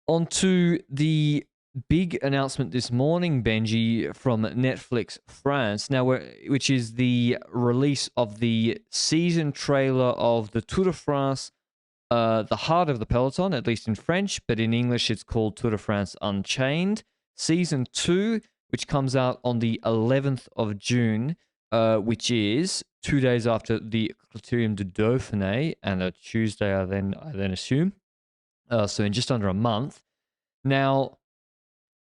On to the big announcement this morning, Benji, from Netflix France. Now, which is the release of the season trailer of the Tour de France, the heart of the peloton, at least in French, but in English it's called Tour de France Unchained. Season 2, which comes out on the 11th of June, which is 2 days after the Criterium du Dauphiné, and a Tuesday, I then assume. So in just under a month. Now,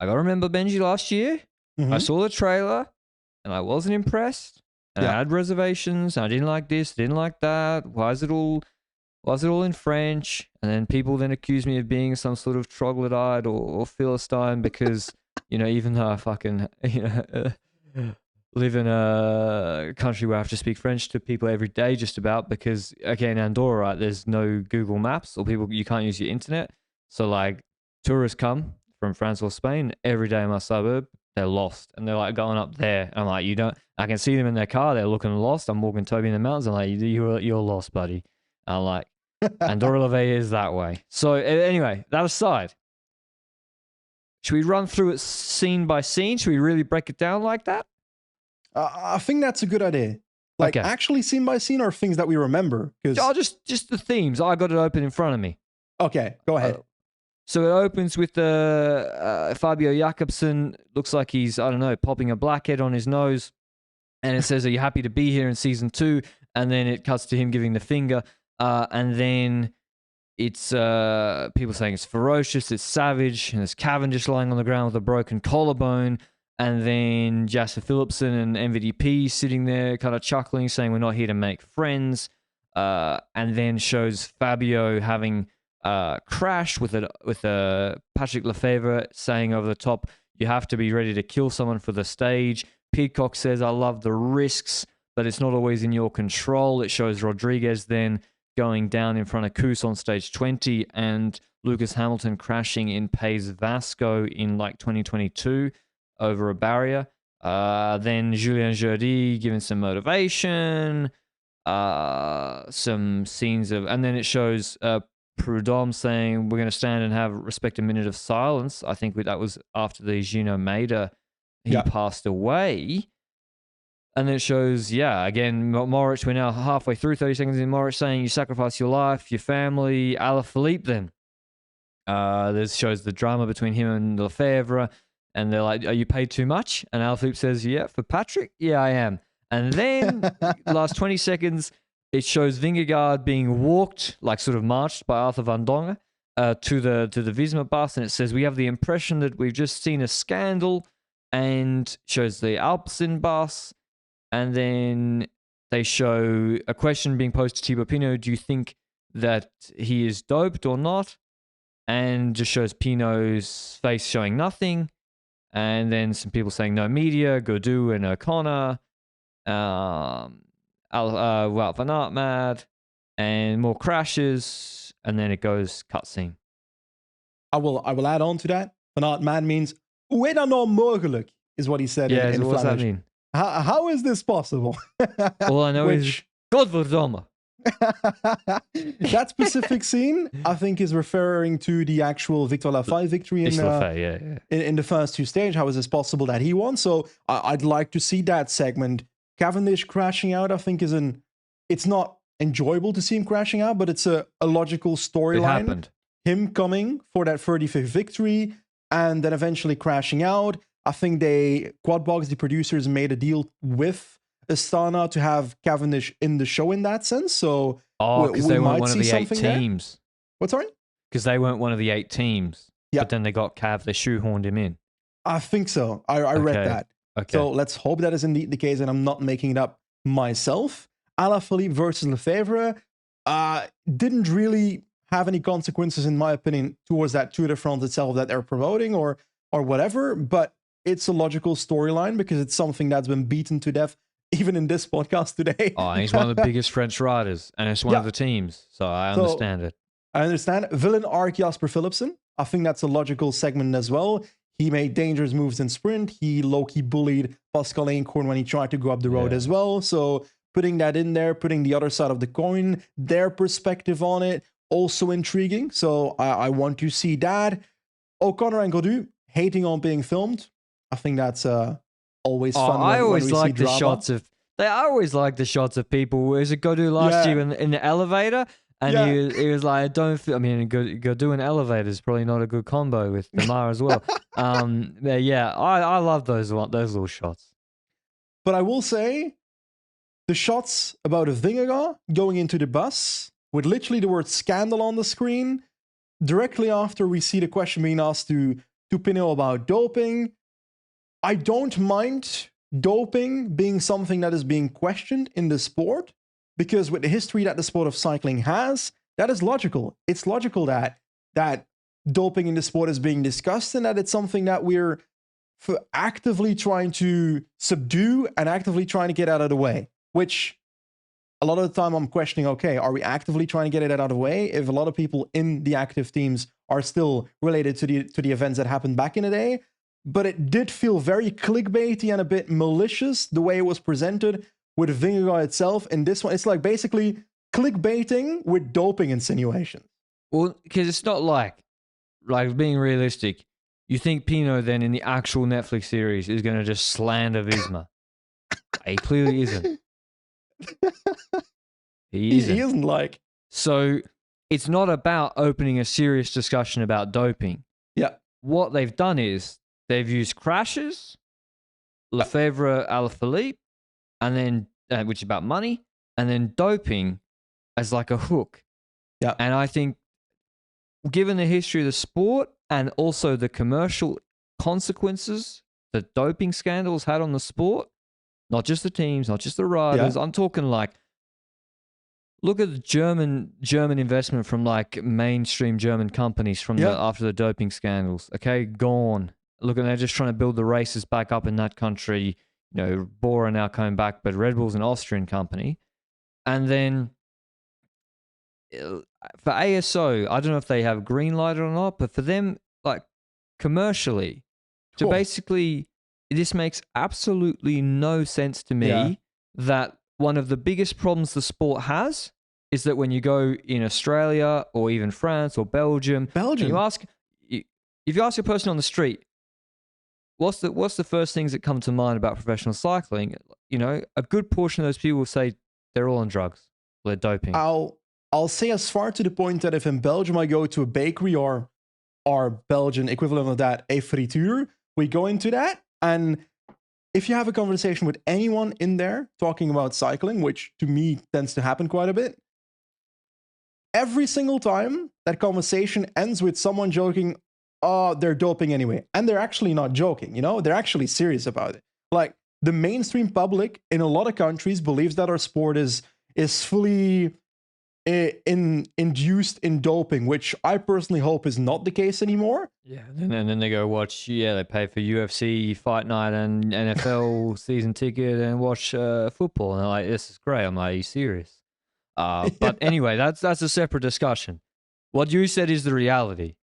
I gotta remember, Benji, last year, I saw the trailer and I wasn't impressed. And I had reservations. I didn't like this, didn't like that. Why is it all in French? And then people then accuse me of being some sort of troglodyte or Philistine because, even though I fucking, live in a country where I have to speak French to people every day just about because, okay, in Andorra, right, there's no Google Maps or you can't use your internet. So, like, tourists come from France or Spain every day in my suburb, they're lost. And they're, like, going up there. And I'm like, I can see them in their car, they're looking lost. I'm walking Toby in the mountains. I'm like, you're lost, buddy. And I'm like, Andorra la Vella is that way. So, anyway, that aside, should we run through it scene by scene? Should we really break it down like that? I think that's a good idea. Like, actually scene by scene, or things that we remember? Just the themes. I got it open in front of me. Okay, go ahead. So it opens with Fabio Jakobsen. Looks like he's, I don't know, popping a blackhead on his nose. And it says, "Are you happy to be here in season 2?" And then it cuts to him giving the finger. And then it's people saying it's ferocious, it's savage. And there's Cavendish lying on the ground with a broken collarbone. And then Jasper Philipsen and MVDP sitting there kind of chuckling, saying, "We're not here to make friends." And then shows Fabio having crashed with Patrick Lefevre, saying over the top, "You have to be ready to kill someone for the stage." Pidcock says, "I love the risks, but it's not always in your control." It shows Rodriguez then going down in front of Kuss on stage 20 and Lucas Hamilton crashing in Pays Vasco in like 2022. Over a barrier. Then Julien Jourdi giving some motivation, some scenes of, and then it shows Prudhomme saying, "We're going to stand and respect a minute of silence." I think that was after the Gino Maida, he passed away. And then it shows, again, Moritz, we're now halfway through, 30 seconds in, Moritz saying, "You sacrifice your life, your family." Alaphilippe then. This shows the drama between him and Lefevre. And they're like, "Are you paid too much?" And Alaphilippe says, "Yeah, for Patrick? Yeah, I am." And then last 20 seconds, it shows Vingegaard being walked, like sort of marched by Arthur Van Dongen to the Visma bus. And it says, "We have the impression that we've just seen a scandal," and shows the Alpecin bus. And then they show a question being posed to Thibaut Pinot. "Do you think that he is doped or not?" And just shows Pinot's face showing nothing. And then some people saying no media, Gaudu and O'Connor, Wout van Aert mad, and more crashes, and then it goes cutscene. I will add on to that. Van Aert mad means "Hoe dan nou mogelijk" is what he said in Flemish. What does that mean? How is this possible? All I know is Godverdomme. That specific scene, I think, is referring to the actual Victor Lafay victory in the first 2 stages. How is this possible that he won? So I'd like to see that segment. Cavendish crashing out, I think, it's not enjoyable to see him crashing out, but it's a logical storyline. Him coming for that 35th victory and then eventually crashing out. I think Quadbox, the producers, made a deal with Astana to have Cavendish in the show in that sense. So because they weren't one of the 8 teams. What's sorry? Because they weren't one of the 8 teams. Yeah. But then they got Cav, they shoehorned him in. I think so. I read that. Okay. So let's hope that is indeed the case and I'm not making it up myself. Alaphilippe versus Lefevre didn't really have any consequences, in my opinion, towards that Tour de France itself that they're promoting or whatever. But it's a logical storyline because it's something that's been beaten to death even in this podcast today. And he's one of the biggest French riders, and it's one of the teams, so I understand it. I understand. Villain arc Jasper Philipsen. I think that's a logical segment as well. He made dangerous moves in sprint. He low-key bullied Pascal Eenkorn when he tried to go up the road as well. So putting that in there, putting the other side of the coin, their perspective on it, also intriguing. So I want to see that. O'Connor and Godu hating on being filmed. I think that's always fun. I always like the drama. shots of. I always like the shots of people. Was it Godu last year in the elevator? And he was like, "Don't." I mean, Godu an elevator is probably not a good combo with Demar as well. Yeah, I love those little shots. But I will say, the shots about Vingegaard going into the bus with literally the word "scandal" on the screen, directly after we see the question being asked to Pinot about doping. I don't mind doping being something that is being questioned in the sport, because with the history that the sport of cycling has, that is logical. It's logical that doping in the sport is being discussed, and that it's something that we're actively trying to subdue and actively trying to get out of the way. Which a lot of the time I'm questioning, okay, are we actively trying to get it out of the way if a lot of people in the active teams are still related to the events that happened back in the day? But it did feel very clickbaity and a bit malicious the way it was presented with Vingegaard itself. In this one, it's like basically clickbaiting with doping insinuations. Well, because it's not like being realistic. You think Pinot then in the actual Netflix series is going to just slander Visma? He clearly isn't. He isn't. Like. So it's not about opening a serious discussion about doping. Yeah. What they've done is they've used crashes, Lefebvre, Alaphilippe, and then which is about money, and then doping as like a hook. Yeah. And I think, given the history of the sport and also the commercial consequences that doping scandals had on the sport, not just the teams, not just the riders. I'm talking like, look at the German investment from like mainstream German companies from after the doping scandals. Okay, gone. Look, and they're just trying to build the races back up in that country. You know, Bora now coming back, but Red Bull's an Austrian company. And then for ASO, I don't know if they have green light or not, but for them, like commercially, to basically, this makes absolutely no sense to me that one of the biggest problems the sport has is that when you go in Australia or even France or Belgium, if you ask a person on the street, what's the first things that come to mind about professional cycling? You know, a good portion of those people will say they're all on drugs, they're doping. I'll say as far to the point that if in Belgium I go to a bakery or our Belgian equivalent of that, a friture, we go into that, and if you have a conversation with anyone in there talking about cycling, which to me tends to happen quite a bit, every single time that conversation ends with someone joking, oh, they're doping anyway. And they're actually not joking, you know? They're actually serious about it. Like, the mainstream public in a lot of countries believes that our sport is fully induced in doping, which I personally hope is not the case anymore. Yeah, and then they go watch, they pay for UFC fight night and NFL season ticket and watch football. And they're like, this is great. I'm like, are you serious? But anyway, that's a separate discussion. What you said is the reality.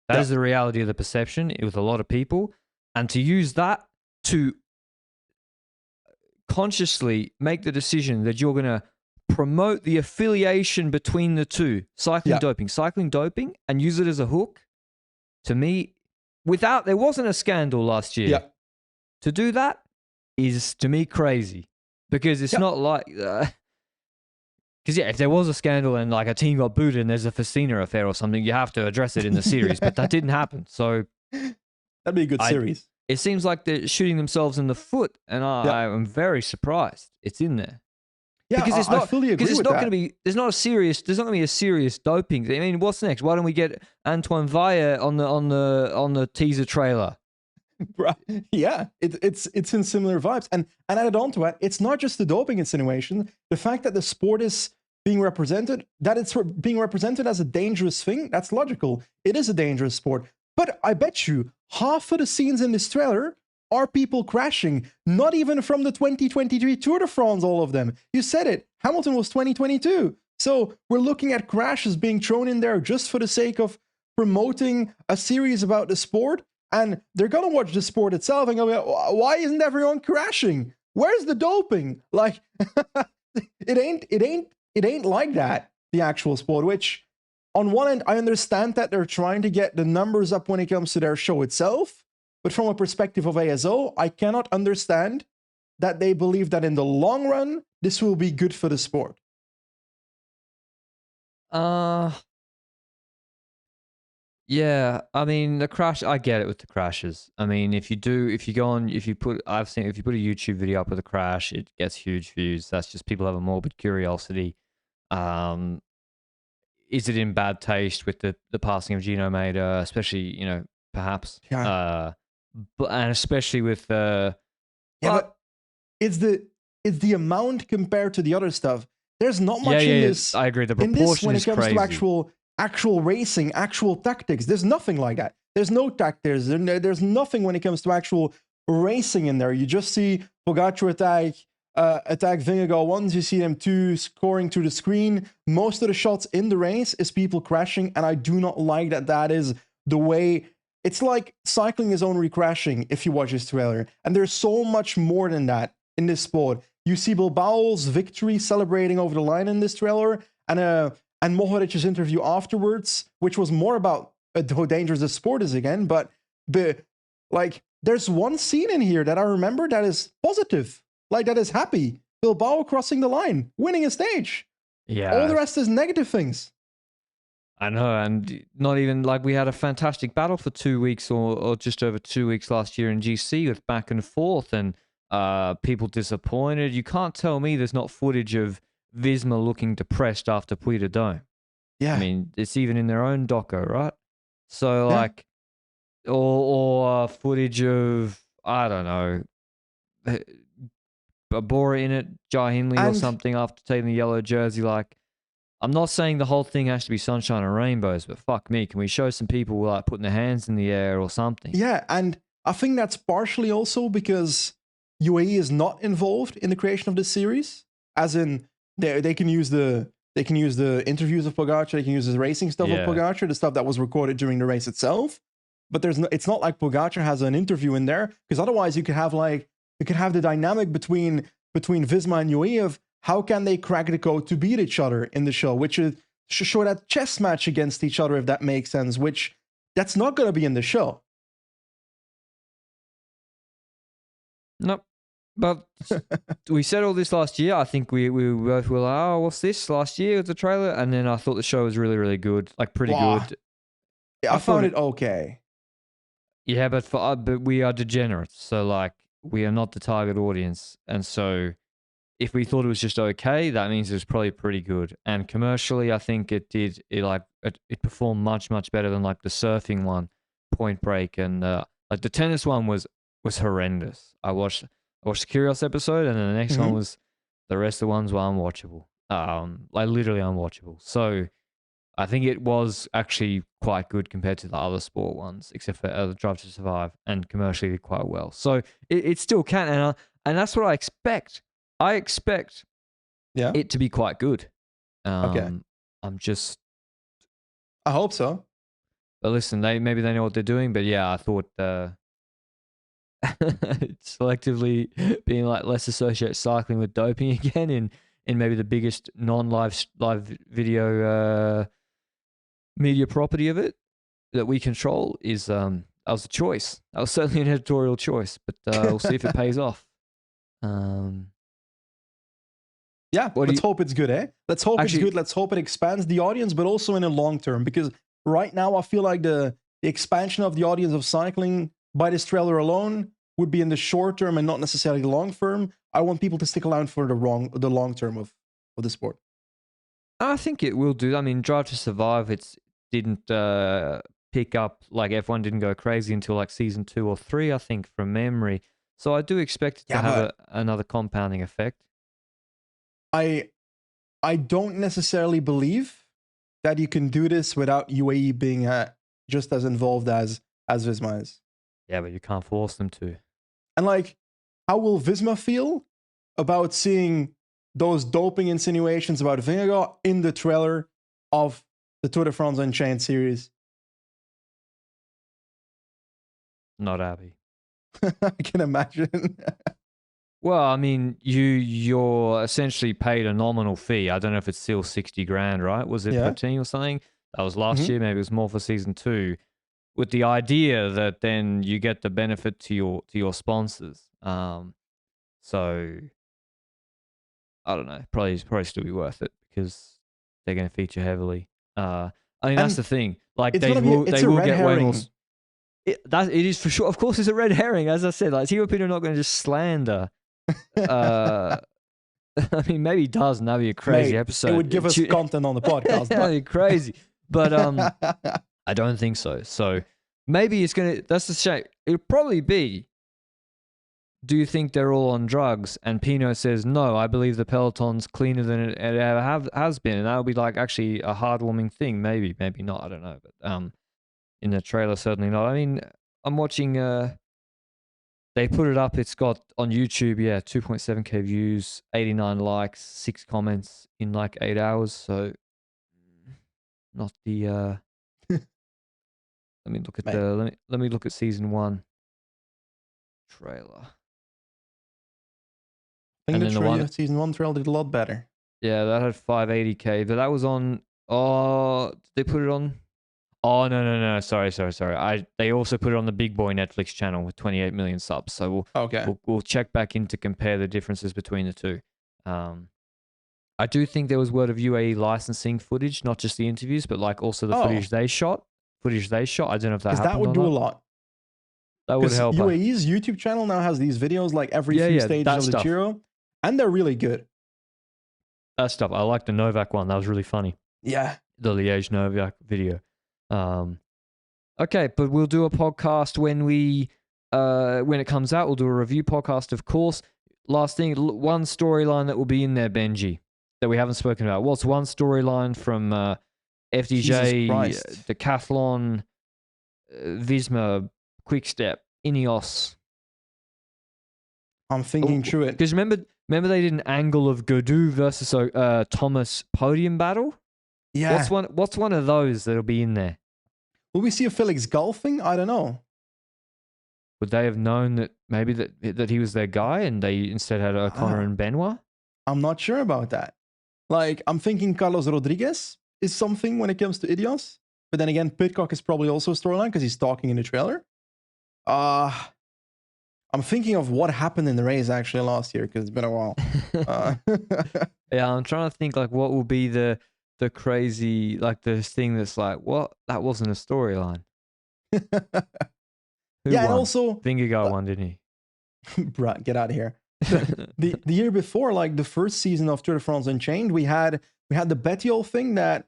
That is the reality of the perception with a lot of people. And to use that to consciously make the decision that you're going to promote the affiliation between the two, cycling doping, and use it as a hook, to me, there wasn't a scandal last year. To do that is, to me, crazy. Because it's not like... Because, if there was a scandal and like a team got booted and there's a Festina affair or something, you have to address it in the series. But that didn't happen. So that'd be a good series. It seems like they're shooting themselves in the foot, and I am very surprised it's in there. Yeah, because it's not, I fully agree with that. Going to be. There's not going to be a serious doping thing. I mean, what's next? Why don't we get Antoine Vaillant on the teaser trailer? Yeah, it's in similar vibes, and added on to it, it's not just the doping insinuation. The fact that the sport is being represented, that it's being represented as a dangerous thing, that's logical. It is a dangerous sport, but I bet you half of the scenes in this trailer are people crashing, not even from the 2023 Tour de France, all of them. You said it, Hamilton was 2022. So we're looking at crashes being thrown in there just for the sake of promoting a series about the sport, and they're gonna watch the sport itself and go, why isn't everyone crashing? Where's the doping? Like, it ain't like that, the actual sport, which on one end, I understand that they're trying to get the numbers up when it comes to their show itself, but from a perspective of ASO, I cannot understand that they believe that in the long run, this will be good for the sport. Yeah, I mean the crash. I get it with the crashes. I mean, if you put a YouTube video up with a crash, it gets huge views. That's just people have a morbid curiosity. Is it in bad taste with the passing of Gino Maeda, especially perhaps, Yeah. and especially with but it's the amount compared to the other stuff. There's not much in this. I agree. The proportion when is it comes crazy. to actual racing, actual tactics. There's nothing like that. There's no tactics. There's nothing when it comes to actual racing in there. You just see Pogacar attack Vingegaard once. You see them two scoring through the screen. Most of the shots in the race is people crashing, and I do not like that. That is the way. It's like cycling is only crashing if you watch this trailer, and there's so much more than that in this sport. You see Bilbao's victory celebrating over the line in this trailer, and Moharic's interview afterwards, which was more about how dangerous the sport is again. But like, there's one scene in here that I remember that is positive, like that is happy. Bilbao crossing the line, winning a stage. Yeah. All the rest is negative things. I know, and not even like we had a fantastic battle for 2 weeks or just over 2 weeks last year in GC with back and forth and people disappointed. You can't tell me there's not footage of Visma looking depressed after Puy de Dôme. Yeah. I mean, it's even in their own doco, right? So, like, or footage of, I don't know, Broe in it, Jai Hindley or something after taking the yellow jersey. Like, I'm not saying the whole thing has to be sunshine and rainbows, but fuck me, can we show some people like putting their hands in the air or something? Yeah, and I think that's partially also because UAE is not involved in the creation of this series, as in they can use the interviews of Pogacar, they can use the racing stuff of Pogacar, the stuff that was recorded during the race itself. But it's not like Pogacar has an interview in there, because otherwise you could have the dynamic between Visma and UAE of how can they crack the code to beat each other in the show, which is show that chess match against each other, if that makes sense. Which that's not going to be in the show. Nope. But we said all this last year. I think we both were like, oh, what's this last year with the trailer? And then I thought the show was really, really good. Like, pretty good. Yeah, I found it okay. Yeah, but we are degenerates. So, like, we are not the target audience. And so if we thought it was just okay, that means it was probably pretty good. And commercially, I think it performed much, much better than, like, the surfing one, Point Break. And, like, the tennis one was horrendous. I watched the Curious episode, and then the next one was, the rest of the ones were unwatchable. Like literally unwatchable. So I think it was actually quite good compared to the other sport ones, except for Drive to Survive, and commercially did quite well. So it still can, and that's what I expect. I expect it to be quite good. Okay. I hope so. But listen, maybe they know what they're doing, but yeah, I thought selectively being like, let's associate cycling with doping again in maybe the biggest non-live video media property of it that we control is that was a choice. That was certainly an editorial choice, but we'll see if it pays off. Yeah, let's hope it's good, eh? Let's hope it's good. Let's hope it expands the audience, but also in the long term, because right now I feel like the expansion of the audience of cycling by this trailer alone would be in the short term and not necessarily the long term. I want people to stick around for the long term of the sport. I think it will do. I mean, Drive to Survive, it didn't pick up, like F1 didn't go crazy until like season 2 or 3, I think, from memory. So I do expect it to have another compounding effect. I don't necessarily believe that you can do this without UAE being just as involved as Visma is. Yeah, but you can't force them to. And like, how will Visma feel about seeing those doping insinuations about Vingegaard in the trailer of the Tour de France Unchained series? Not happy. I can imagine. Well, I mean, you're essentially paid a nominal fee. I don't know if it's still 60 grand, right? Was it per team or something? That was last year. Maybe it was more for season 2, with the idea that then you get the benefit to your sponsors. So I don't know. Probably still be worth it because they're going to feature heavily. I mean, that's the thing. Like they will get way more. It is for sure. Of course, it's a red herring. As I said, like Team Opinion are not going to just slander. I mean, maybe he does, and that'd be a crazy episode. It would give us content on the podcast. That'd be crazy. But I don't think so. So maybe it's gonna. That's the shame. It'll probably be. Do you think they're all on drugs? And Pino says, no, I believe the Peloton's cleaner than it ever has been. And that'll be like actually a heartwarming thing. Maybe not. I don't know. But in the trailer, certainly not. I mean, I'm watching, they put it up. It's got on YouTube, 2.7K views, 89 likes, 6 comments in like 8 hours. So not the, let me look at let me look at season 1 trailer. I think the season 1 trailer did a lot better. Yeah, that had 580K, but that was on. Oh, they put it on. Oh no! Sorry. They also put it on the Big Boy Netflix channel with 28 million subs. So we'll check back in to compare the differences between the two. I do think there was word of UAE licensing footage, not just the interviews, but like also the footage they shot. I don't know if that happened. That would do a lot. That would help. UAE's YouTube channel now has these videos like every few stages of the Giro. And they're really good. That stuff. I like the Novak one. That was really funny. Yeah. The Liège Novak video. Okay, but we'll do a podcast when it comes out. We'll do a review podcast, of course. Last thing, one storyline that will be in there, Benji, that we haven't spoken about. What's one storyline from FDJ, Decathlon, Visma, Quickstep, Ineos? I'm thinking through it. Because remember they did an angle of Godou versus Thomas podium battle? Yeah. What's one of those that'll be in there? Will we see a Felix golfing? I don't know. Would they have known that maybe that he was their guy and they instead had O'Connor and Benoit? I'm not sure about that. Like, I'm thinking Carlos Rodriguez is something when it comes to Ineos. But then again, Pidcock is probably also a storyline because he's talking in the trailer. I'm thinking of what happened in the race actually last year because it's been a while. Yeah, I'm trying to think like what will be the crazy, like the thing that's like, what? That wasn't a storyline. And also Vingegaard won, didn't he? Bruh, get out of here. The year before, like the first season of Tour de France Unchained, we had the Bettiol thing that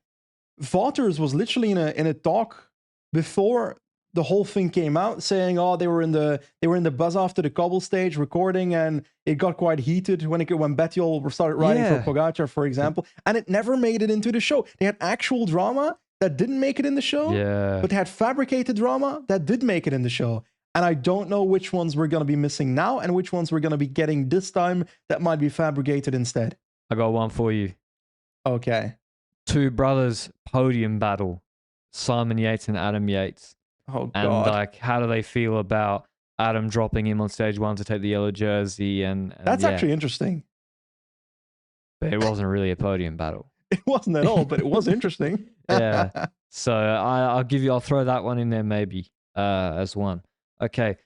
Vaughters was literally in a talk before the whole thing came out, saying, they were in the buzz after the cobble stage recording, and it got quite heated when Bettiol started riding for Pogacar, for example, and it never made it into the show. They had actual drama that didn't make it in the show, but they had fabricated drama that did make it in the show. And I don't know which ones we're going to be missing now and which ones we're going to be getting this time that might be fabricated instead. I got one for you. Okay. 2 brothers podium battle, Simon Yates and Adam Yates. Oh, God. And like, how do they feel about Adam dropping him on stage 1 to take the yellow jersey? And that's actually interesting. But it wasn't really a podium battle. It wasn't at all, but it was interesting. Yeah. So I'll throw that one in there maybe as one. Okay.